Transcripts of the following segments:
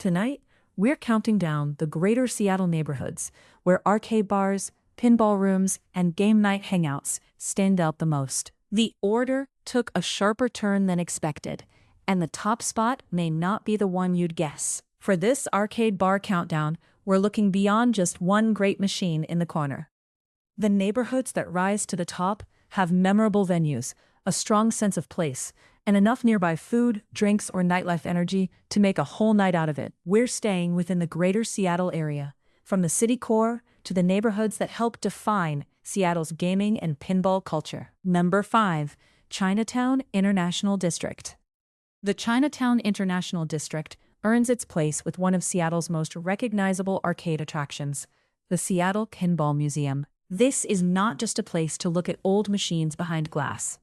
Tonight, we're counting down the greater Seattle neighborhoods, where arcade bars, pinball rooms, and game night hangouts stand out the most. The order took a sharper turn than expected, and the top spot may not be the one you'd guess. For this arcade bar countdown, we're looking beyond just one great machine in the corner. The neighborhoods that rise to the top have memorable venues, a strong sense of place, and enough nearby food, drinks, or nightlife energy to make a whole night out of it. We're staying within the greater Seattle area, from the city core to the neighborhoods that help define Seattle's gaming and pinball culture. Number 5. Chinatown International District. The Chinatown International District earns its place with one of Seattle's most recognizable arcade attractions, the Seattle Pinball Museum. This is not just a place to look at old machines behind glass.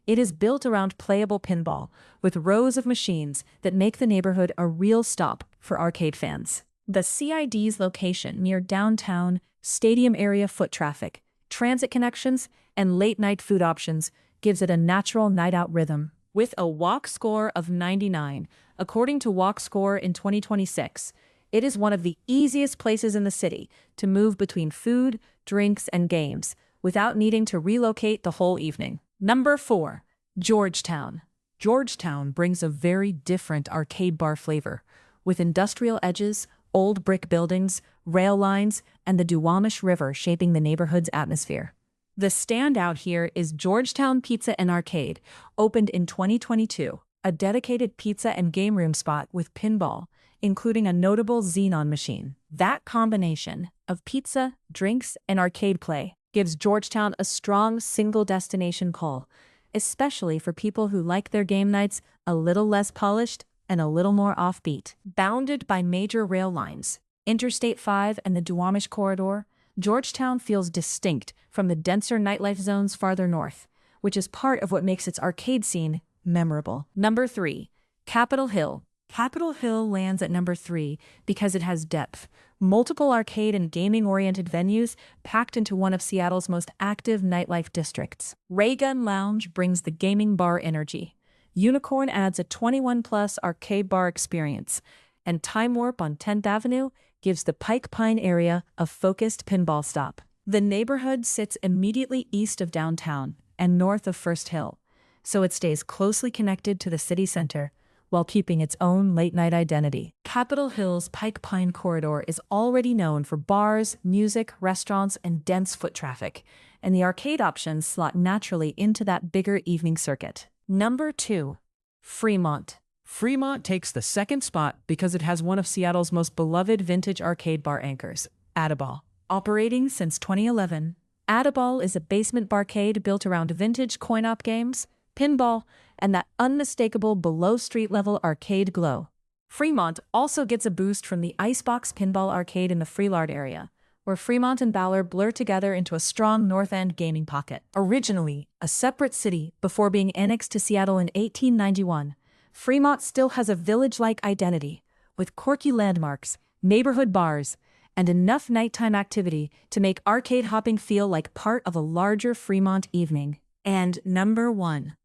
It is built around playable pinball, with rows of machines that make the neighborhood a real stop for arcade fans. The CID's location near downtown, stadium area foot traffic, transit connections, and late-night food options gives it a natural night-out rhythm. With a walk score of 99, according to Walk Score in 2026, it is one of the easiest places in the city to move between food, drinks, and games without needing to relocate the whole evening. Number 4. Georgetown. Georgetown brings a very different arcade bar flavor, with industrial edges, old brick buildings, rail lines, and the Duwamish River shaping the neighborhood's atmosphere. The standout here is Georgetown Pizza and Arcade, opened in 2022, a dedicated pizza and game room spot with pinball, including a notable Xenon machine. That combination of pizza, drinks, and arcade play gives Georgetown a strong single-destination call, especially for people who like their game nights a little less polished and a little more offbeat. Bounded by major rail lines, Interstate 5 and the Duwamish Corridor, Georgetown feels distinct from the denser nightlife zones farther north, which is part of what makes its arcade scene memorable. Number 3. Capitol Hill. Capitol Hill lands at number 3 because it has depth, multiple arcade and gaming-oriented venues packed into one of Seattle's most active nightlife districts. Raygun Lounge brings the gaming bar energy. Unicorn adds a 21-plus arcade bar experience, and Time Warp on 10th Avenue gives the Pike Pine area a focused pinball stop. The neighborhood sits immediately east of downtown and north of First Hill, so it stays closely connected to the city center while keeping its own late-night identity. Capitol Hill's Pike Pine corridor is already known for bars, music, restaurants, and dense foot traffic, and the arcade options slot naturally into that bigger evening circuit. Number 2. Fremont. Fremont takes the second spot because it has one of Seattle's most beloved vintage arcade bar anchors, Adaball. Operating since 2011, Adaball is a basement barcade built around vintage coin-op games, pinball, and that unmistakable below-street-level arcade glow. Fremont also gets a boost from the Icebox Pinball Arcade in the Frelard area, where Fremont and Ballard blur together into a strong North End gaming pocket. Originally a separate city before being annexed to Seattle in 1891, Fremont still has a village-like identity, with quirky landmarks, neighborhood bars, and enough nighttime activity to make arcade hopping feel like part of a larger Fremont evening. And number 1.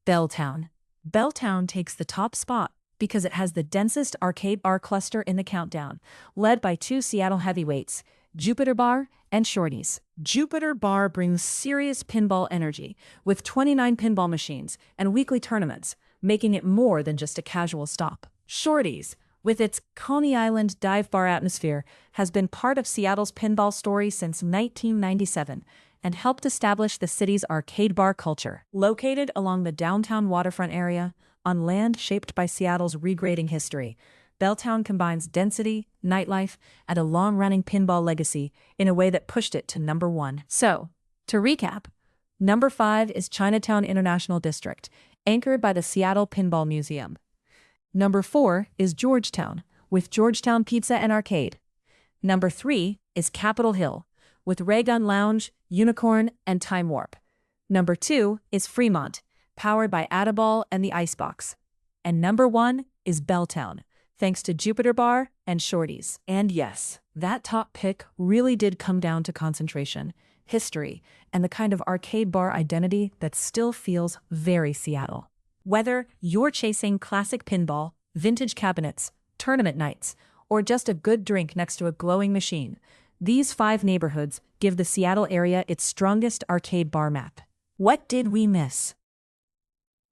Belltown. Belltown takes the top spot because it has the densest arcade bar cluster in the countdown, led by 2 Seattle heavyweights, Jupiter Bar and Shorty's. Jupiter Bar brings serious pinball energy, with 29 pinball machines and weekly tournaments, making it more than just a casual stop. Shorty's, with its Coney Island dive bar atmosphere, has been part of Seattle's pinball story since 1997 and helped establish the city's arcade bar culture. Located along the downtown waterfront area, on land shaped by Seattle's regrading history, Belltown combines density, nightlife, and a long-running pinball legacy in a way that pushed it to number 1. So, to recap, number 5 is Chinatown International District, anchored by the Seattle Pinball Museum. Number 4 is Georgetown, with Georgetown Pizza and Arcade. Number 3 is Capitol Hill, with Raygun Lounge, Unicorn, and Time Warp. Number 2 is Fremont, powered by Adaball and the Icebox. And number 1 is Belltown, thanks to Jupiter Bar and Shorty's. And yes, that top pick really did come down to concentration, history, and the kind of arcade bar identity that still feels very Seattle. Whether you're chasing classic pinball, vintage cabinets, tournament nights, or just a good drink next to a glowing machine, these 5 neighborhoods give the Seattle area its strongest arcade bar map. What did we miss?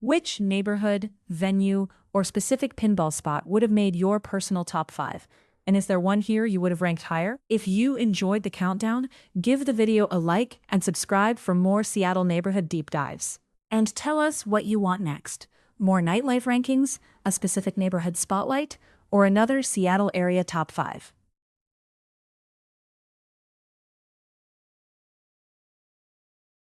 Which neighborhood, venue, or specific pinball spot would have made your personal top 5? And is there one here you would have ranked higher? If you enjoyed the countdown, give the video a like and subscribe for more Seattle neighborhood deep dives. And tell us what you want next. More nightlife rankings, a specific neighborhood spotlight, or another Seattle area top 5.